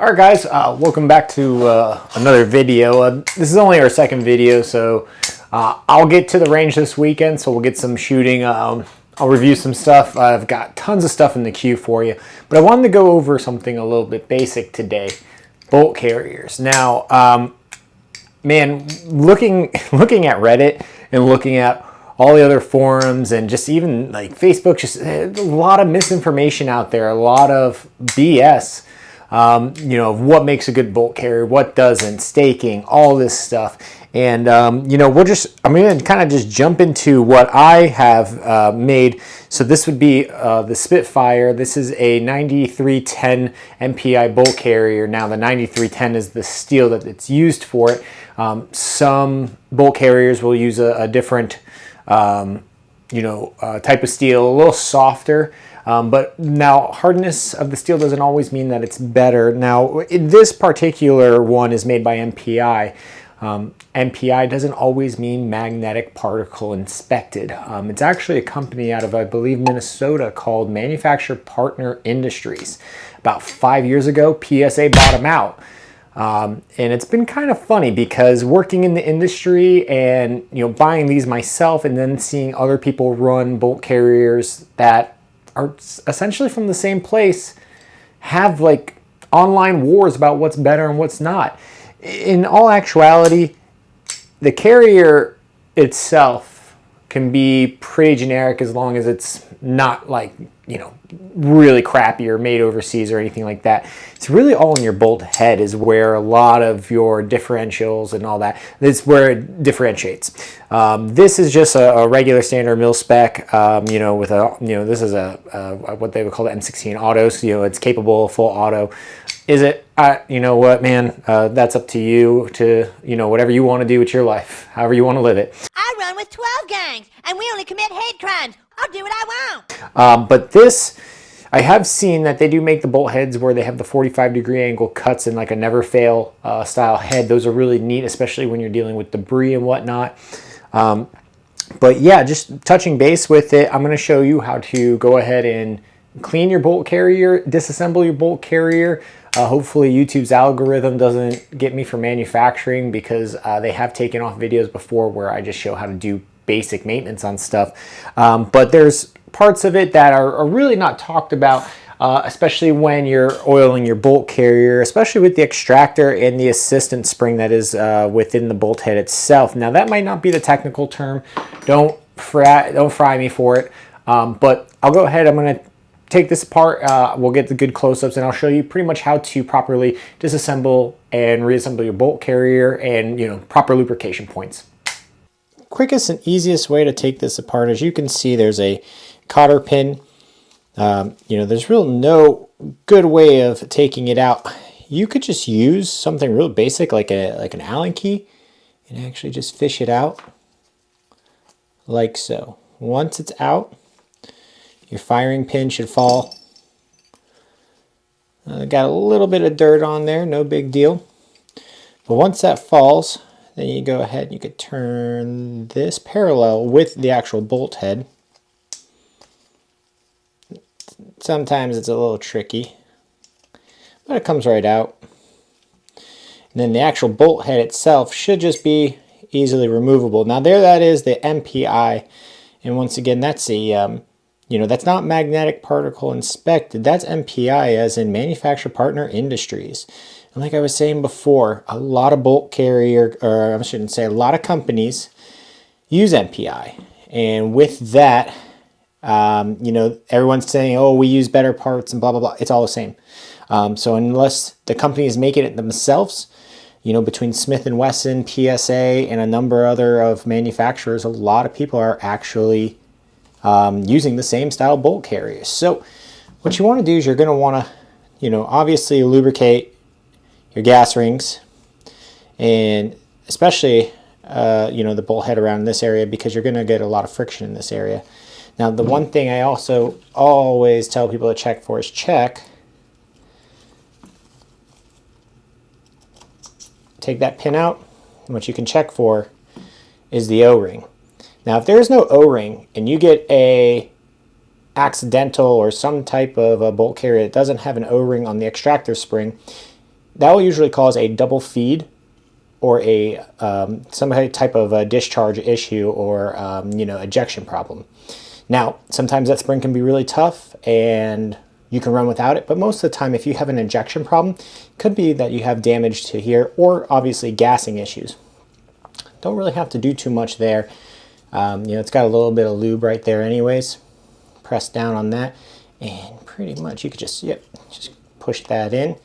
Alright guys, welcome back to another video. This is only our second video, so I'll get to the range this weekend, so we'll get some shooting. I'll review some stuff. I've got tons of stuff in the queue for you, but I wanted to go over something a little bit basic today. Bolt carriers. Now, man, looking at Reddit and looking at all the other forums and just even like Facebook, just a lot of misinformation out there, a lot of BS. You know, what makes a good bolt carrier, what doesn't, staking, all this stuff. And, you know, I'm going to kind of just jump into what I have made. So this would be the Spitfire. This is a 9310 MPI bolt carrier. Now the 9310 is the steel that it's used for it. Some bolt carriers will use a different, type of steel, a little softer. But now hardness of the steel doesn't always mean that it's better. Now this particular one is made by MPI. MPI doesn't always mean magnetic particle inspected. It's actually a company out of, I believe, Minnesota called Manufacturer Partner Industries. About 5 years ago, PSA bought them out. And it's been kind of funny because working in the industry and, you know, buying these myself and then seeing other people run bolt carriers that are essentially from the same place, have like online wars about what's better and what's not. In all actuality, the carrier itself can be pretty generic as long as it's not like, you know, really crappy or made overseas or anything like that. It's really all in your bolt head is where a lot of your differentials and all that, that's where it differentiates. This is just a regular standard mil spec, you know, with a, you know, this is a what they would call the M16 auto, so, you know, it's capable of full auto. Is it, you know what, man, that's up to you to, you know, whatever you want to do with your life, however you want to live it. I run with 12 gangs, and we only commit hate crimes. I'll do what I want. But this, I have seen that they do make the bolt heads where they have the 45-degree angle cuts in like a never fail style head. Those are really neat, especially when you're dealing with debris and whatnot. But yeah, just touching base with it, I'm going to show you how to go ahead and clean your bolt carrier, disassemble your bolt carrier. Hopefully YouTube's algorithm doesn't get me for manufacturing, because they have taken off videos before where I just show how to do basic maintenance on stuff. But there's parts of it that are really not talked about, especially when you're oiling your bolt carrier, especially with the extractor and the assistant spring that is within the bolt head itself. Now that might not be the technical term. Don't fry me for it. But I'll go ahead. I'm going to take this apart. We'll get the good close-ups, and I'll show you pretty much how to properly disassemble and reassemble your bolt carrier, and, you know, proper lubrication points. Quickest and easiest way to take this apart, as you can see, there's a cotter pin. You know, there's really no good way of taking it out. You could just use something real basic like an Allen key and actually just fish it out like so. Once it's out, your firing pin should fall. Got a little bit of dirt on there, no big deal. But once that falls, then you go ahead and you could turn this parallel with the actual bolt head. Sometimes it's a little tricky, but it comes right out. And then the actual bolt head itself should just be easily removable. Now there that is, the MPI. And once again, that's a you know, that's not magnetic particle inspected. That's MPI, as in Manufacturer Partner Industries. And like I was saying before, a lot of bolt carrier, or I shouldn't say, a lot of companies use MPI. And with that, you know, everyone's saying, oh, we use better parts and blah, blah, blah. It's all the same. So unless the companies making it themselves, you know, between Smith & Wesson, PSA, and a number other of manufacturers, a lot of people are actually using the same style bolt carriers. So what you want to do is you're going to want to, you know, obviously lubricate your gas rings, and especially, you know, the bolt head around this area, because you're going to get a lot of friction in this area. Now, the one thing I also always tell people to check for is take that pin out, and what you can check for is the O-ring. Now, if there's no O-ring and you get a accidental or some type of a bolt carrier that doesn't have an O-ring on the extractor spring, that will usually cause a double feed or a some type of a discharge issue or you know, ejection problem. Now, sometimes that spring can be really tough and you can run without it, but most of the time if you have an ejection problem, it could be that you have damage to here or obviously gassing issues. Don't really have to do too much there. You know, it's got a little bit of lube right there anyways. Press down on that and pretty much you could just, just push that in.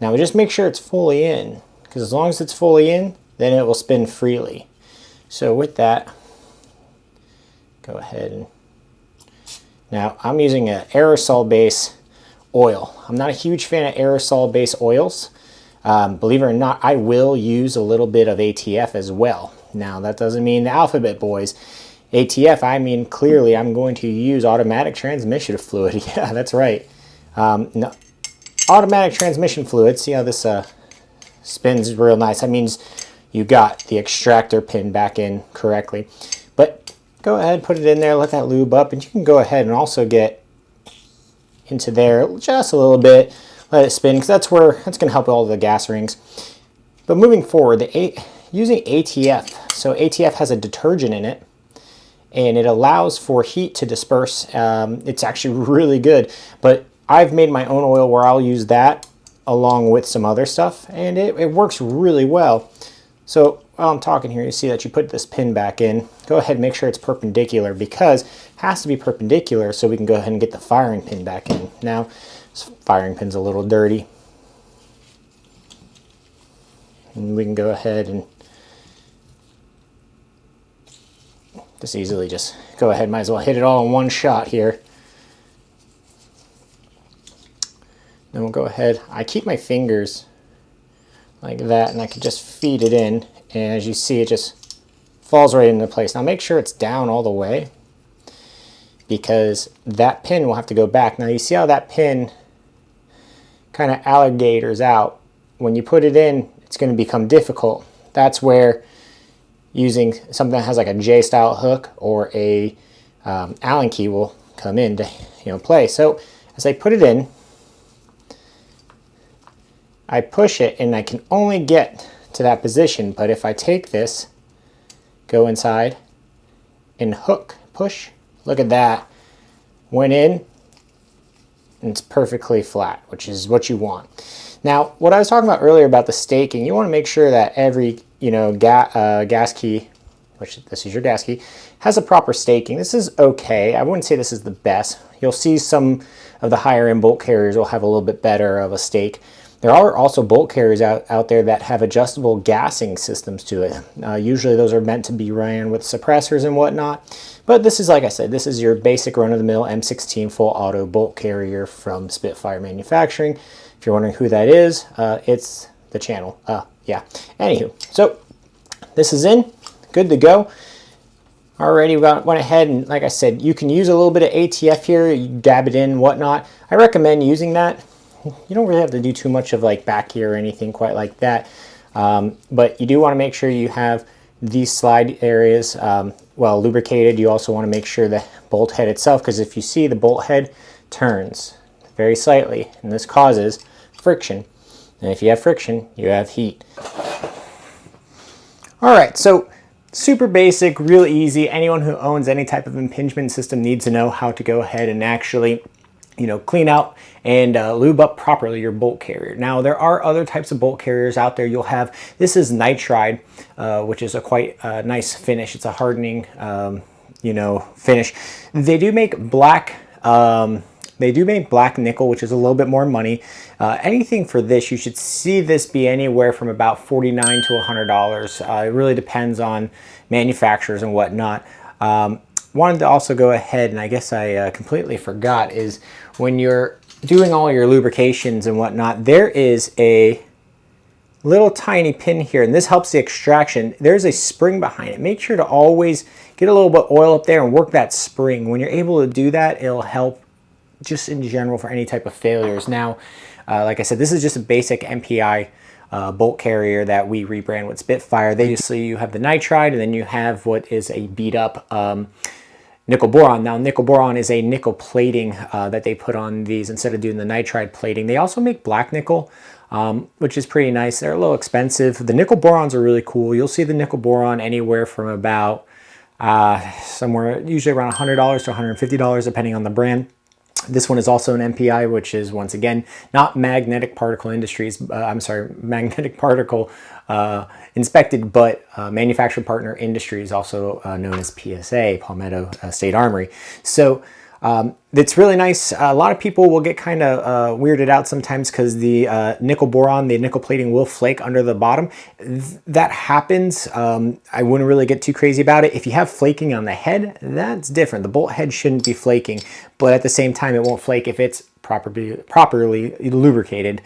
Now we just make sure it's fully in, because as long as it's fully in, then it will spin freely. So with that, go ahead and, now I'm using an aerosol base oil. I'm not a huge fan of aerosol base oils. Believe it or not, I will use a little bit of ATF as well. Now that doesn't mean the alphabet boys. ATF, I mean clearly I'm going to use automatic transmission fluid. Yeah, that's right. No, automatic transmission fluid. See how this spins real nice. That means you got the extractor pin back in correctly. But go ahead, put it in there, let that lube up, and you can go ahead and also get into there just a little bit. Let it spin, because that's going to help all the gas rings. But moving forward, using ATF. So ATF has a detergent in it, and it allows for heat to disperse. It's actually really good. But I've made my own oil where I'll use that along with some other stuff, and it works really well. So while I'm talking here, you see that you put this pin back in. Go ahead and make sure it's perpendicular, because it has to be perpendicular so we can go ahead and get the firing pin back in. Now, this firing pin's a little dirty. And we can go ahead and just easily just go ahead, might as well hit it all in one shot here. Then we'll go ahead, I keep my fingers like that, and I can just feed it in, and as you see, it just falls right into place. Now make sure it's down all the way, because that pin will have to go back. Now you see how that pin kind of alligators out. When you put it in, it's going to become difficult. That's where using something that has like a J-style hook or a Allen key will come into play. So as I put it in, I push it, and I can only get to that position. But if I take this, go inside, and hook, push, look at that, went in, and it's perfectly flat, which is what you want. Now, what I was talking about earlier about the staking, you want to make sure that every gas key, which this is your gas key, has a proper staking. This is okay. I wouldn't say this is the best. You'll see some of the higher end bolt carriers will have a little bit better of a stake. There are also bolt carriers out there that have adjustable gassing systems to it. Usually those are meant to be ran with suppressors and whatnot. But this is, like I said, this is your basic run-of-the-mill M16 full auto bolt carrier from Spitfire Manufacturing. If you're wondering who that is, it's the channel. Yeah. Anywho, so this is in, good to go. Already went ahead and, like I said, you can use a little bit of ATF here, you dab it in, whatnot. I recommend using that. You don't really have to do too much of like back here or anything quite like that. But you do want to make sure you have these slide areas well lubricated. You also want to make sure the bolt head itself, because if you see, the bolt head turns very slightly, and this causes friction. And if you have friction, you have heat. All right, so super basic, real easy. Anyone who owns any type of impingement system needs to know how to go ahead and actually clean out and lube up properly your bolt carrier. Now, there are other types of bolt carriers out there. You'll have, this is nitride, which is a quite nice finish. It's a hardening, finish. They do make black, nickel, which is a little bit more money. Anything for this, you should see this be anywhere from about $49 to $100. It really depends on manufacturers and whatnot. Wanted to also go ahead, and I guess I completely forgot, is when you're doing all your lubrications and whatnot, there is a little tiny pin here, and this helps the extraction. There's a spring behind it. Make sure to always get a little bit of oil up there and work that spring. When you're able to do that, it'll help just in general for any type of failures. Now, like I said, this is just a basic MPI bolt carrier that we rebrand with Spitfire. Obviously, you have the nitride, and then you have what is a beat up nickel boron. Now, nickel boron is a nickel plating that they put on these instead of doing the nitride plating. They also make black nickel. which is pretty nice. They're a little expensive. The nickel borons are really cool. You'll see the nickel boron anywhere from about somewhere usually around $100 to $150 depending on the brand. This one is also an MPI, which is once again not magnetic particle industries. I'm sorry, magnetic particle inspected, but manufacturer partner industries, also known as PSA, Palmetto State Armory. So it's really nice. A lot of people will get kind of weirded out sometimes because the nickel boron, the nickel plating will flake under the bottom. That happens. I wouldn't really get too crazy about it. If you have flaking on the head, that's different. The bolt head shouldn't be flaking, but at the same time, it won't flake if it's properly lubricated.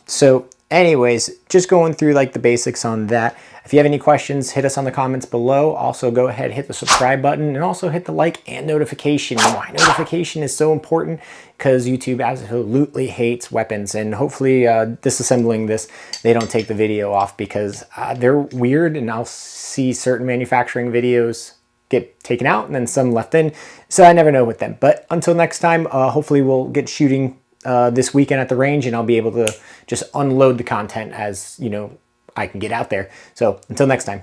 So anyways, just going through like the basics on that. If you have any questions, hit us on the comments below. Also, go ahead, hit the subscribe button, and also hit the like and notification. Why notification is so important? Because YouTube absolutely hates weapons, and hopefully disassembling this, they don't take the video off because they're weird, and I'll see certain manufacturing videos get taken out and then some left in. So I never know with them. But until next time, hopefully we'll get shooting this weekend at the range, and I'll be able to just unload the content as, you know, I can get out there. So until next time.